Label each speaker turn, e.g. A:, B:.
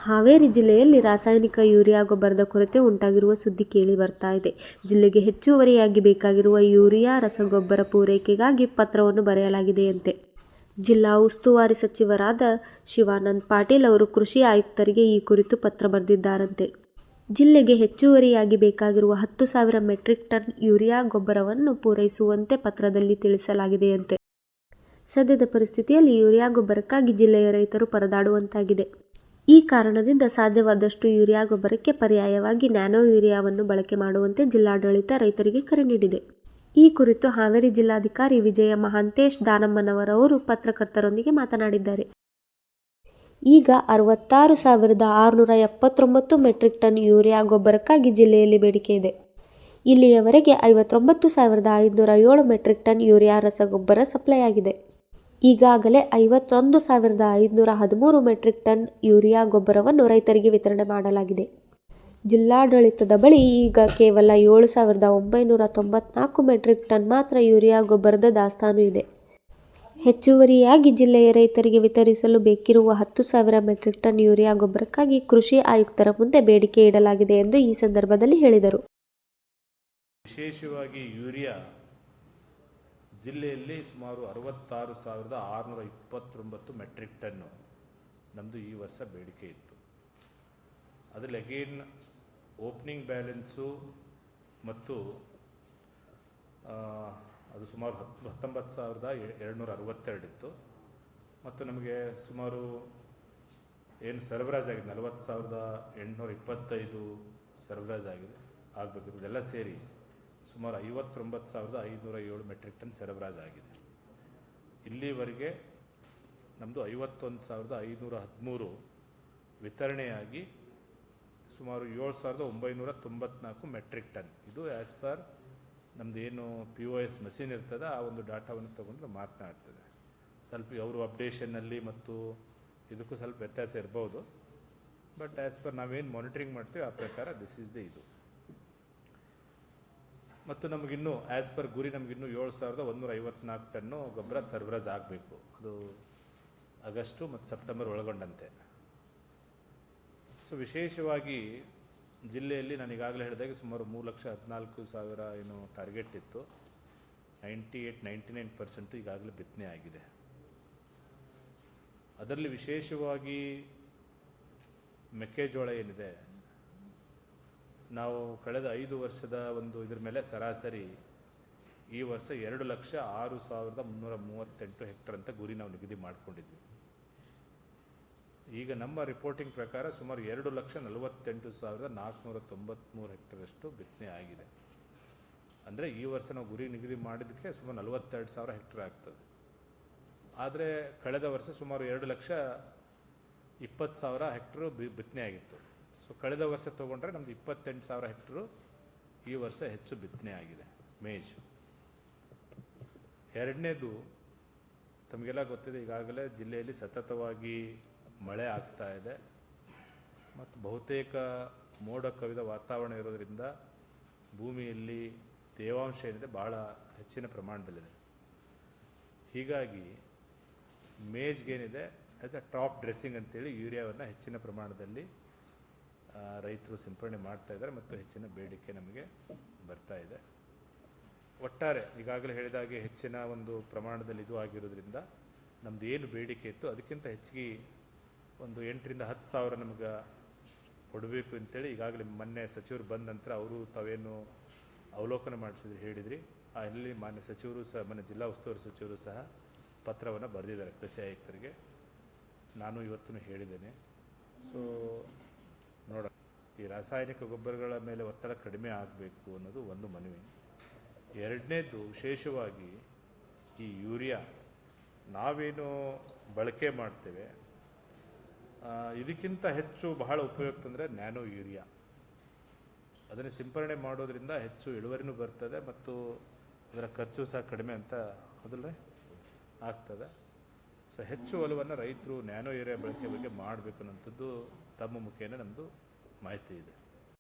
A: ಹಾವೇರಿ ಜಿಲ್ಲೆಯಲ್ಲಿ ರಾಸಾಯನಿಕ ಯೂರಿಯಾ ಗೊಬ್ಬರದ ಕೊರತೆ ಉಂಟಾಗಿರುವ ಸುದ್ದಿ ಕೇಳಿ ಬರ್ತಾ ಇದೆ. ಜಿಲ್ಲೆಗೆ ಹೆಚ್ಚುವರಿಯಾಗಿ ಬೇಕಾಗಿರುವ ಯೂರಿಯಾ ರಸಗೊಬ್ಬರ ಪೂರೈಕೆಗಾಗಿ ಪತ್ರವನ್ನು ಬರೆಯಲಾಗಿದೆಯಂತೆ. ಜಿಲ್ಲಾ ಉಸ್ತುವಾರಿ ಸಚಿವರಾದ ಶಿವಾನಂದ ಪಾಟೀಲ್ ಅವರು ಕೃಷಿ ಆಯುಕ್ತರಿಗೆ ಈ ಕುರಿತು ಪತ್ರ ಬರೆದಿದ್ದಾರಂತೆ. ಜಿಲ್ಲೆಗೆ ಹೆಚ್ಚುವರಿಯಾಗಿ ಬೇಕಾಗಿರುವ 10,000 ಮೆಟ್ರಿಕ್ ಟನ್ ಯೂರಿಯಾ ಗೊಬ್ಬರವನ್ನು ಪೂರೈಸುವಂತೆ ಪತ್ರದಲ್ಲಿ ತಿಳಿಸಲಾಗಿದೆಯಂತೆ. ಸದ್ಯದ ಪರಿಸ್ಥಿತಿಯಲ್ಲಿ ಯೂರಿಯಾ ಗೊಬ್ಬರಕ್ಕಾಗಿ ಜಿಲ್ಲೆಯ ರೈತರು ಪರದಾಡುವಂತಾಗಿದೆ. ಈ ಕಾರಣದಿಂದ ಸಾಧ್ಯವಾದಷ್ಟು ಯೂರಿಯಾ ಗೊಬ್ಬರಕ್ಕೆ ಪರ್ಯಾಯವಾಗಿ ನ್ಯಾನೋ ಯೂರಿಯಾವನ್ನು ಬಳಕೆ ಮಾಡುವಂತೆ ಜಿಲ್ಲಾಡಳಿತ ರೈತರಿಗೆ ಕರೆ ನೀಡಿದೆ. ಈ ಕುರಿತು ಹಾವೇರಿ ಜಿಲ್ಲಾಧಿಕಾರಿ ವಿಜಯ ಮಹಾಂತೇಶ್ ದಾನಮ್ಮನವರವರು ಪತ್ರಕರ್ತರೊಂದಿಗೆ ಮಾತನಾಡಿದ್ದಾರೆ. ಈಗ 66,679 ಮೆಟ್ರಿಕ್ ಟನ್ ಯೂರಿಯಾ ಗೊಬ್ಬರಕ್ಕಾಗಿ ಜಿಲ್ಲೆಯಲ್ಲಿ ಬೇಡಿಕೆ ಇದೆ. ಇಲ್ಲಿಯವರೆಗೆ 59,507 ಮೆಟ್ರಿಕ್ ಟನ್ ಯೂರಿಯಾ ರಸಗೊಬ್ಬರ ಸಪ್ಲೈ ಆಗಿದೆ. ಈಗಾಗಲೇ 51,513 ಮೆಟ್ರಿಕ್ ಟನ್ ಯೂರಿಯಾ ಗೊಬ್ಬರವನ್ನು ರೈತರಿಗೆ ವಿತರಣೆ ಮಾಡಲಾಗಿದೆ. ಜಿಲ್ಲಾಡಳಿತದ ಬಳಿ ಈಗ ಕೇವಲ 7,994 ಮೆಟ್ರಿಕ್ ಟನ್ ಮಾತ್ರ ಯೂರಿಯಾ ಗೊಬ್ಬರದ ದಾಸ್ತಾನು ಇದೆ. ಹೆಚ್ಚುವರಿಯಾಗಿ ಜಿಲ್ಲೆಯ ರೈತರಿಗೆ ವಿತರಿಸಲು ಬೇಕಿರುವ 10,000 ಮೆಟ್ರಿಕ್ ಟನ್ ಯೂರಿಯಾ ಗೊಬ್ಬರಕ್ಕಾಗಿ ಕೃಷಿ ಆಯುಕ್ತರ ಮುಂದೆ ಬೇಡಿಕೆ ಇಡಲಾಗಿದೆ ಎಂದು ಈ ಸಂದರ್ಭದಲ್ಲಿ ಹೇಳಿದರು.
B: ವಿಶೇಷವಾಗಿ ಯೂರಿಯಾ ಜಿಲ್ಲೆಯಲ್ಲಿ ಸುಮಾರು 66,629 ಮೆಟ್ರಿಕ್ ಟನ್ನು ನಮ್ಮದು ಈ ವರ್ಷ ಬೇಡಿಕೆ ಇತ್ತು. ಅದರಲ್ಲಿ ಅಗೇನ್ ಓಪನಿಂಗ್ ಬ್ಯಾಲೆನ್ಸು ಮತ್ತು ಅದು ಸುಮಾರು 19,262 ಇತ್ತು. ಮತ್ತು ನಮಗೆ ಸುಮಾರು ಏನು ಸರಬರಾಜಾಗಿದೆ 40,825 ಸರಬರಾಜಾಗಿದೆ ಆಗಬೇಕಿತ್ತು. ಇದೆಲ್ಲ ಸೇರಿ ಸುಮಾರು 59,507 ಮೆಟ್ರಿಕ್ ಟನ್ ಸರಬರಾಜಾಗಿದೆ. ಇಲ್ಲಿವರೆಗೆ ನಮ್ಮದು 51,513 ವಿತರಣೆಯಾಗಿ ಸುಮಾರು 7,994 ಮೆಟ್ರಿಕ್ ಟನ್. ಇದು ಆ್ಯಸ್ ಪರ್ ನಮ್ಮದು ಏನು POS ಮಷೀನ್ ಇರ್ತದೆ ಆ ಒಂದು ಡಾಟಾವನ್ನು ತೊಗೊಂಡು ಮಾತನಾಡ್ತದೆ. ಸ್ವಲ್ಪ ಅವರು ಅಪ್ಡೇಷನ್ನಲ್ಲಿ ಮತ್ತು ಇದಕ್ಕೂ ಸ್ವಲ್ಪ ವ್ಯತ್ಯಾಸ ಇರ್ಬೋದು. ಬಟ್ ಆ್ಯಸ್ ಪರ್ ನಾವೇನು ಮಾನಿಟ್ರಿಂಗ್ ಮಾಡ್ತೀವಿ ಆ ಪ್ರಕಾರ ದಿಸ್ ಈಸ್ ದ ಇದು. ಮತ್ತು ನಮಗಿನ್ನೂ ಆ್ಯಸ್ ಪರ್ ಗುರಿ ನಮಗಿನ್ನೂ 7,154 ಟನ್ನು ಗೊಬ್ಬರ ಸರಬರಾಜು ಆಗಬೇಕು. ಅದು ಆಗಸ್ಟು ಮತ್ತು ಸೆಪ್ಟೆಂಬರ್ ಒಳಗೊಂಡಂತೆ. ಸೊ ವಿಶೇಷವಾಗಿ ಜಿಲ್ಲೆಯಲ್ಲಿ ನಾನು ಈಗಾಗಲೇ ಹೇಳಿದಾಗೆ ಸುಮಾರು 3,14,000 ಏನು ಟಾರ್ಗೆಟ್ ಇತ್ತು. 98-99% ಈಗಾಗಲೇ ಬಿತ್ತನೆ ಆಗಿದೆ. ಅದರಲ್ಲಿ ವಿಶೇಷವಾಗಿ ಮೆಕ್ಕೆಜೋಳ ಏನಿದೆ, ನಾವು ಕಳೆದ 5 ವರ್ಷದ ಒಂದು ಇದ್ರ ಮೇಲೆ ಸರಾಸರಿ ಈ ವರ್ಷ 2,06,338 ಹೆಕ್ಟರ್ ಅಂತ ಗುರಿ ನಾವು ನಿಗದಿ ಮಾಡಿಕೊಂಡಿದ್ವಿ. ಈಗ ನಮ್ಮ ರಿಪೋರ್ಟಿಂಗ್ ಪ್ರಕಾರ ಸುಮಾರು 2,48,493 ಹೆಕ್ಟರಷ್ಟು ಬಿತ್ತನೆ ಆಗಿದೆ. ಅಂದರೆ ಈ ವರ್ಷ ನಾವು ಗುರಿ ನಿಗದಿ ಮಾಡಿದ್ದಕ್ಕೆ ಸುಮಾರು 42,000 ಹೆಕ್ಟರ್ ಆಗ್ತದೆ. ಆದರೆ ಕಳೆದ ವರ್ಷ ಸುಮಾರು 2,20,000 ಹೆಕ್ಟರು ಬಿತ್ತನೆ ಆಗಿತ್ತು. ಸೊ ಕಳೆದ ವರ್ಷ ತೊಗೊಂಡ್ರೆ ನಮ್ಮದು 28,000 ಹೆಕ್ಟರು ಈ ವರ್ಷ ಹೆಚ್ಚು ಬಿತ್ತನೆ ಆಗಿದೆ ಮೇಜ್. ಎರಡನೇದು ತಮಗೆಲ್ಲ ಗೊತ್ತಿದೆ, ಈಗಾಗಲೇ ಜಿಲ್ಲೆಯಲ್ಲಿ ಸತತವಾಗಿ ಮಳೆ ಆಗ್ತಾ ಇದೆ ಮತ್ತು ಬಹುತೇಕ ಮೋಡ ಕವಿದ ವಾತಾವರಣ ಇರೋದರಿಂದ ಭೂಮಿಯಲ್ಲಿ ತೇವಾಂಶ ಏನಿದೆ ಭಾಳ ಹೆಚ್ಚಿನ ಪ್ರಮಾಣದಲ್ಲಿದೆ. ಹೀಗಾಗಿ ಮೇಜ್ಗೇನಿದೆ ಆ್ಯಸ್ ಅ ಟಾಪ್ ಡ್ರೆಸ್ಸಿಂಗ್ ಅಂತೇಳಿ ಯೂರಿಯಾವನ್ನು ಹೆಚ್ಚಿನ ಪ್ರಮಾಣದಲ್ಲಿ ರೈತರು ಸಿಂಪರಣೆ ಮಾಡ್ತಾ ಇದ್ದಾರೆ ಮತ್ತು ಹೆಚ್ಚಿನ ಬೇಡಿಕೆ ನಮಗೆ ಬರ್ತಾ ಇದೆ. ಒಟ್ಟಾರೆ ಈಗಾಗಲೇ ಹೇಳಿದಾಗೆ ಹೆಚ್ಚಿನ ಒಂದು ಪ್ರಮಾಣದಲ್ಲಿ ಇದು ಆಗಿರೋದ್ರಿಂದ ನಮ್ಮದು ಏನು ಬೇಡಿಕೆ ಇತ್ತು ಅದಕ್ಕಿಂತ ಹೆಚ್ಚಿಗೆ ಒಂದು 8,000-10,000 ನಮ್ಗೆ ಕೊಡಬೇಕು ಅಂತೇಳಿ ಈಗಾಗಲೇ ಮೊನ್ನೆ ಸಚಿವರು ಬಂದ ನಂತರ ಅವರು ತಾವೇನು ಅವಲೋಕನ ಮಾಡಿಸಿದ್ರು ಹೇಳಿದ್ರಿ. ಅಲ್ಲಿ ಮಾನ್ಯ ಸಚಿವರು ಸಹ ಮೊನ್ನೆ ಜಿಲ್ಲಾ ಉಸ್ತುವಾರಿ ಸಚಿವರು ಸಹ ಪತ್ರವನ್ನು ಬರೆದಿದ್ದಾರೆ ಕೃಷಿ ಆಯುಕ್ತರಿಗೆ. ನಾನು ಇವತ್ತು ಹೇಳಿದ್ದೇನೆ. ಸೊ ನೋಡ, ಈ ರಾಸಾಯನಿಕ ಗೊಬ್ಬರಗಳ ಮೇಲೆ ಒತ್ತಡ ಕಡಿಮೆ ಆಗಬೇಕು ಅನ್ನೋದು ಒಂದು ಮನವಿ. ಎರಡನೇದು ವಿಶೇಷವಾಗಿ ಈ ಯೂರಿಯಾ ನಾವೇನು ಬಳಕೆ ಮಾಡ್ತೇವೆ ಇದಕ್ಕಿಂತ ಹೆಚ್ಚು ಬಹಳ ಉಪಯುಕ್ತ ಅಂದರೆ ನ್ಯಾನೋ ಯೂರಿಯಾ. ಅದನ್ನು ಸಿಂಪರಣೆ ಮಾಡೋದ್ರಿಂದ ಹೆಚ್ಚು ಇಳುವರಿನೂ ಬರ್ತದೆ ಮತ್ತು ಅದರ ಖರ್ಚು ಸಹ ಕಡಿಮೆ ಅಂತ ಅದಲ್ಲೇ ಆಗ್ತದೆ. ಸೊ ಹೆಚ್ಚು ಒಲವನ್ನು ರೈತರು ನ್ಯಾನೋ ಯೂರಿಯಾ ಬಳಕೆ ಬಗ್ಗೆ ಮಾಡಬೇಕು ಅನ್ನೋಂಥದ್ದು ತಮ್ಮ ಮುಖೇನ ನಮ್ಮದು ಮಾಹಿತಿ ಇದೆ.